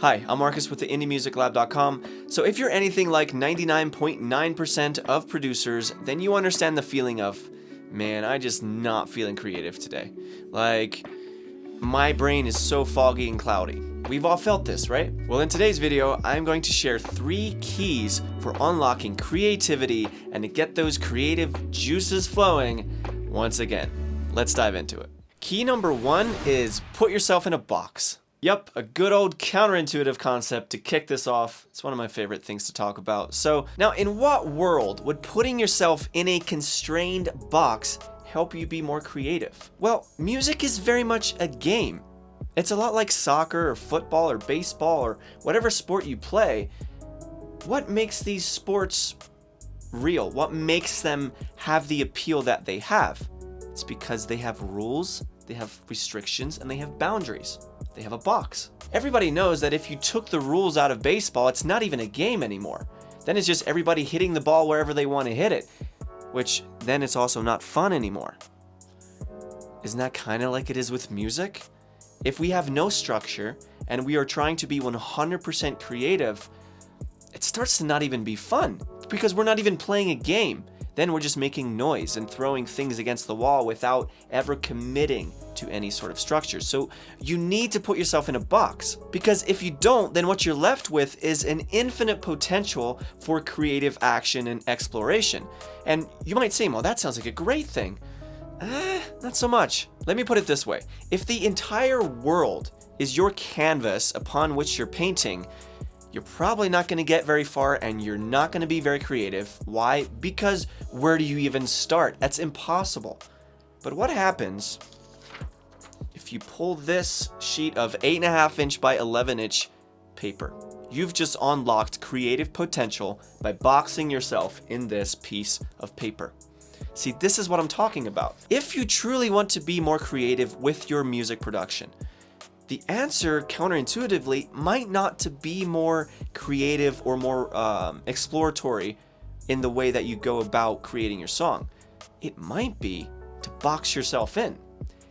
Hi, I'm Marcus with the IndieMusicLab.com. So if you're anything like 99.9% of producers, then you understand the feeling of, man, I just not feeling creative today. Like, my brain is so foggy and cloudy. We've all felt this, right? Well, in today's video, I'm going to share 3 keys for unlocking creativity and to get those creative juices flowing once again. Let's dive into it. Key number 1 is put yourself in a box. Yep, a good old counterintuitive concept to kick this off. It's one of my favorite things to talk about. So now, in what world would putting yourself in a constrained box help you be more creative? Well, music is very much a game. It's a lot like soccer or football or baseball or whatever sport you play. What makes these sports real? What makes them have the appeal that they have? It's because they have rules, they have restrictions, and they have boundaries. They have a box. Everybody knows that if you took the rules out of baseball, it's not even a game anymore. Then it's just everybody hitting the ball wherever they want to hit it, which then it's also not fun anymore. Isn't that kind of like it is with music? If we have no structure and we are trying to be 100% creative, it starts to not even be fun because we're not even playing a game. Then we're just making noise and throwing things against the wall without ever committing to any sort of structure. So you need to put yourself in a box, because if you don't, then what you're left with is an infinite potential for creative action and exploration. And you might say, well, that sounds like a great thing. Not so much. Let me put it this way. If the entire world is your canvas upon which you're painting, you're probably not going to get very far and you're not going to be very creative. Why? Because where do you even start? That's impossible. But what happens if you pull this sheet of 8.5-inch by 11-inch paper? You've just unlocked creative potential by boxing yourself in this piece of paper. See, this is what I'm talking about. If you truly want to be more creative with your music production, the answer, counterintuitively, might not to be more creative or more exploratory in the way that you go about creating your song. It might be to box yourself in.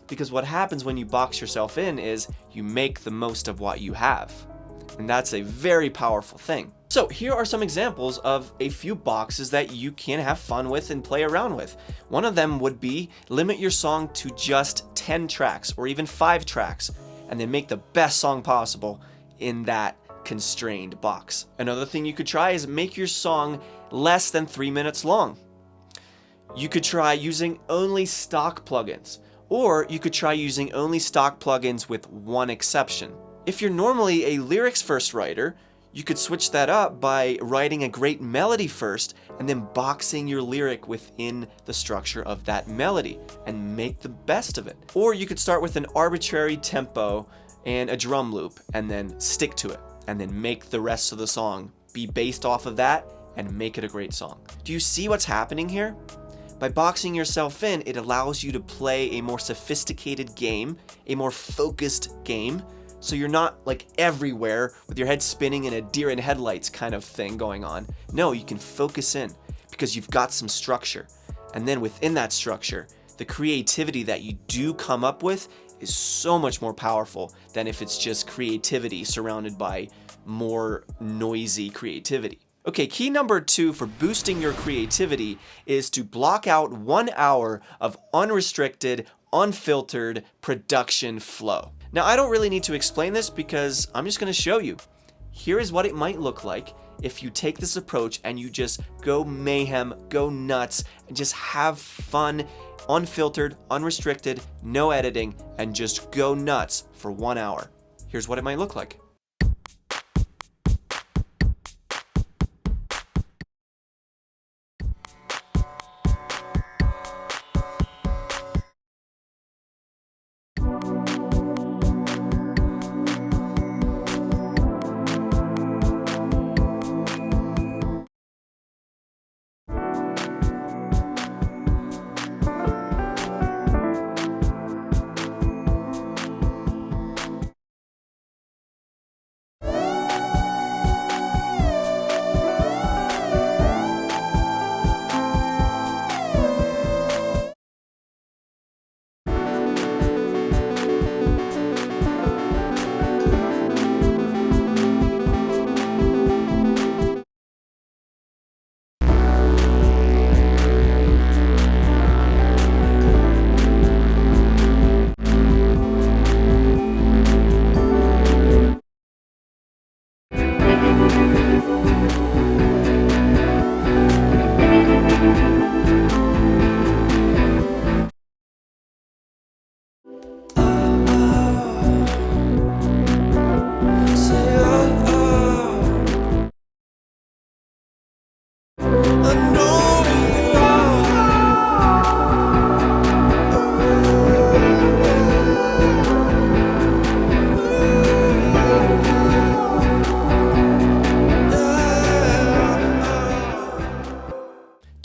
Because what happens when you box yourself in is you make the most of what you have. And that's a very powerful thing. So here are some examples of a few boxes that you can have fun with and play around with. One of them would be limit your song to just 10 tracks or even 5 tracks, and then make the best song possible in that constrained box. Another thing you could try is make your song less than 3 minutes long. You could try using only stock plugins, or you could try using only stock plugins with one exception. If you're normally a lyrics first writer, you could switch that up by writing a great melody first and then boxing your lyric within the structure of that melody and make the best of it. Or you could start with an arbitrary tempo and a drum loop and then stick to it and then make the rest of the song be based off of that and make it a great song. Do you see what's happening here? By boxing yourself in, it allows you to play a more sophisticated game, a more focused game. So you're not like everywhere with your head spinning in a deer in headlights kind of thing going on. No, you can focus in because you've got some structure. And then within that structure, the creativity that you do come up with is so much more powerful than if it's just creativity surrounded by more noisy creativity. Okay, key number 2 for boosting your creativity is to block out 1 hour of unrestricted, unfiltered production flow. Now, I don't really need to explain this because I'm just going to show you. Here is what it might look like if you take this approach and you just go mayhem, go nuts, and just have fun, unfiltered, unrestricted, no editing, and just go nuts for 1 hour. Here's what it might look like.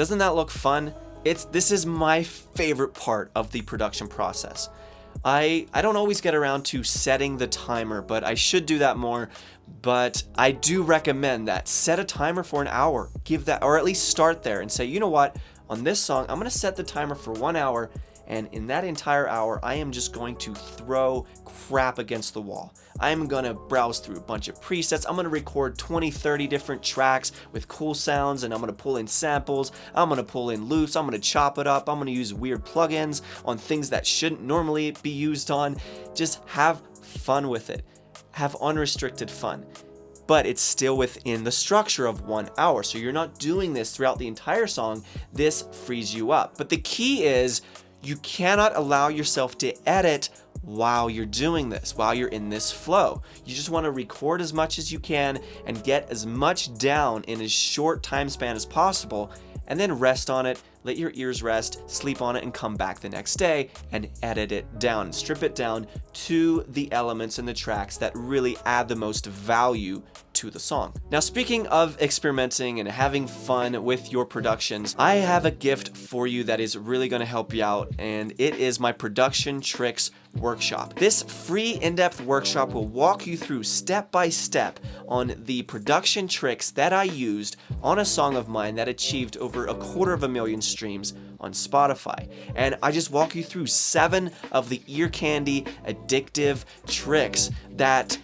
Doesn't that look fun? This is my favorite part of the production process. I don't always get around to setting the timer, but I should do that more. But I do recommend that. Set a timer for an hour. Give that, or at least start there and say, you know what? On this song, I'm gonna set the timer for 1 hour, and in that entire hour, I am just going to throw crap against the wall. I'm gonna browse through a bunch of presets. I'm gonna record 20, 30 different tracks with cool sounds, and I'm gonna pull in samples. I'm gonna pull in loops. I'm gonna chop it up. I'm gonna use weird plugins on things that shouldn't normally be used on. Just have fun with it. Have unrestricted fun. But it's still within the structure of 1 hour. So you're not doing this throughout the entire song. This frees you up. But the key is you cannot allow yourself to edit while you're doing this, while you're in this flow. You just want to record as much as you can and get as much down in as short time span as possible, and then rest on it, let your ears rest, sleep on it, and come back the next day and edit it down, strip it down to the elements in the tracks that really add the most value to the song. Now, speaking of experimenting and having fun with your productions, I have a gift for you that is really going to help you out, and it is my production tricks workshop. This free in-depth workshop will walk you through step by step on the production tricks that I used on a song of mine that achieved over 250,000 streams on Spotify. And I just walk you through 7 of the ear candy addictive tricks that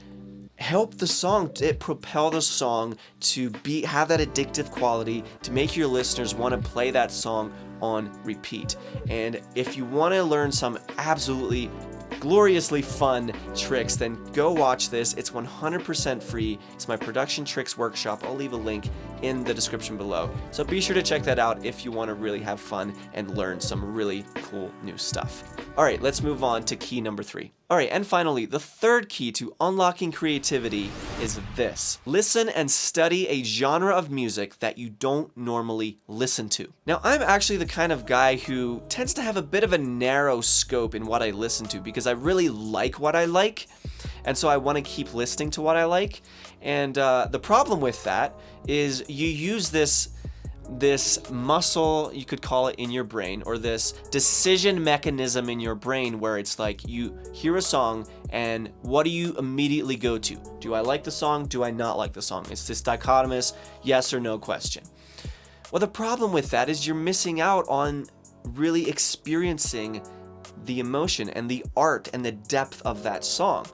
help the song, propel the song to have that addictive quality, to make your listeners want to play that song on repeat. And if you want to learn some absolutely gloriously fun tricks, then go watch this. It's 100% free. It's my production tricks workshop. I'll leave a link in the description below. So be sure to check that out if you want to really have fun and learn some really cool new stuff. All right, let's move on to key number 3. All right, and finally, the third key to unlocking creativity is this. Listen and study a genre of music that you don't normally listen to. Now, I'm actually the kind of guy who tends to have a bit of a narrow scope in what I listen to because I really like what I like, and so I want to keep listening to what I like. And the problem with that is you use this muscle, you could call it, in your brain, or this decision mechanism in your brain where it's like you hear a song and what do you immediately go to? Do I like the song? Do I not like the song? It's this dichotomous yes or no question. Well, the problem with that is you're missing out on really experiencing the emotion and the art and the depth of that song.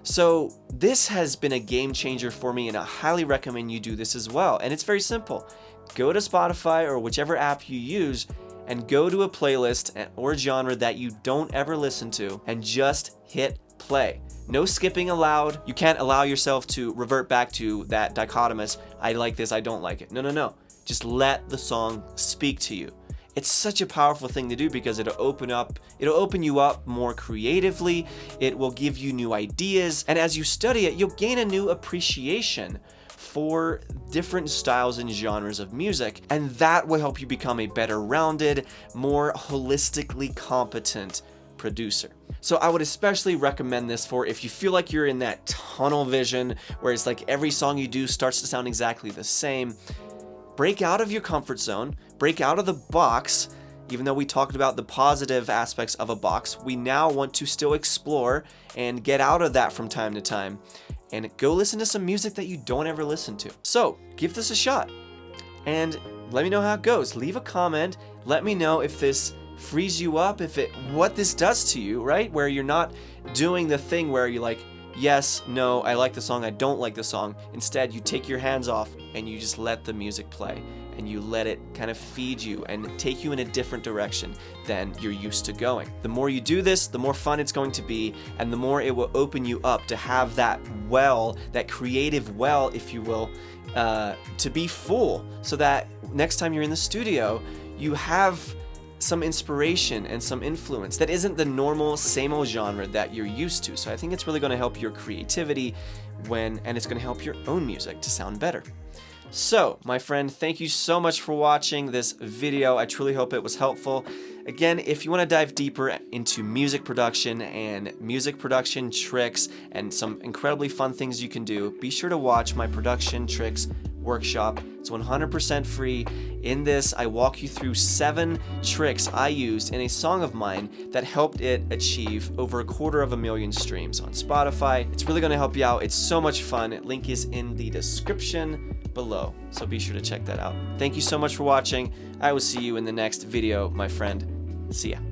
So this has been a game changer for me, and I highly recommend you do this as well. And it's very simple. Go to Spotify or whichever app you use and go to a playlist or genre that you don't ever listen to and just hit play. No skipping allowed. You can't allow yourself to revert back to that dichotomous, I like this, I don't like it. No. Just let the song speak to you. It's such a powerful thing to do because it'll open you up more creatively. It will give you new ideas. And as you study it, you'll gain a new appreciation for different styles and genres of music, and that will help you become a better rounded, more holistically competent producer. So I would especially recommend this for if you feel like you're in that tunnel vision where it's like every song you do starts to sound exactly the same. Break out of your comfort zone, break out of the box. Even though we talked about the positive aspects of a box, we now want to still explore and get out of that from time to time and go listen to some music that you don't ever listen to. So give this a shot and let me know how it goes. Leave a comment. Let me know if this frees you up, what this does to you, right? Where you're not doing the thing where you're like, yes, no, I like the song, I don't like the song. Instead, you take your hands off and you just let the music play and you let it kind of feed you and take you in a different direction than you're used to going. The more you do this, the more fun it's going to be, and the more it will open you up to have that well, that creative well, if you will, to be full, so that next time you're in the studio, you have some inspiration and some influence that isn't the normal same old genre that you're used to. So I think it's really going to help your creativity and it's going to help your own music to sound better. So, my friend, thank you so much for watching this video. I truly hope it was helpful. Again, if you want to dive deeper into music production and music production tricks and some incredibly fun things you can do, be sure to watch my production tricks workshop. It's 100% free. In this, I walk you through 7 tricks I used in a song of mine that helped it achieve over 250,000 streams on Spotify. It's really going to help you out. It's so much fun. Link is in the description below, so be sure to check that out. Thank you so much for watching. I will see you in the next video, my friend. See ya.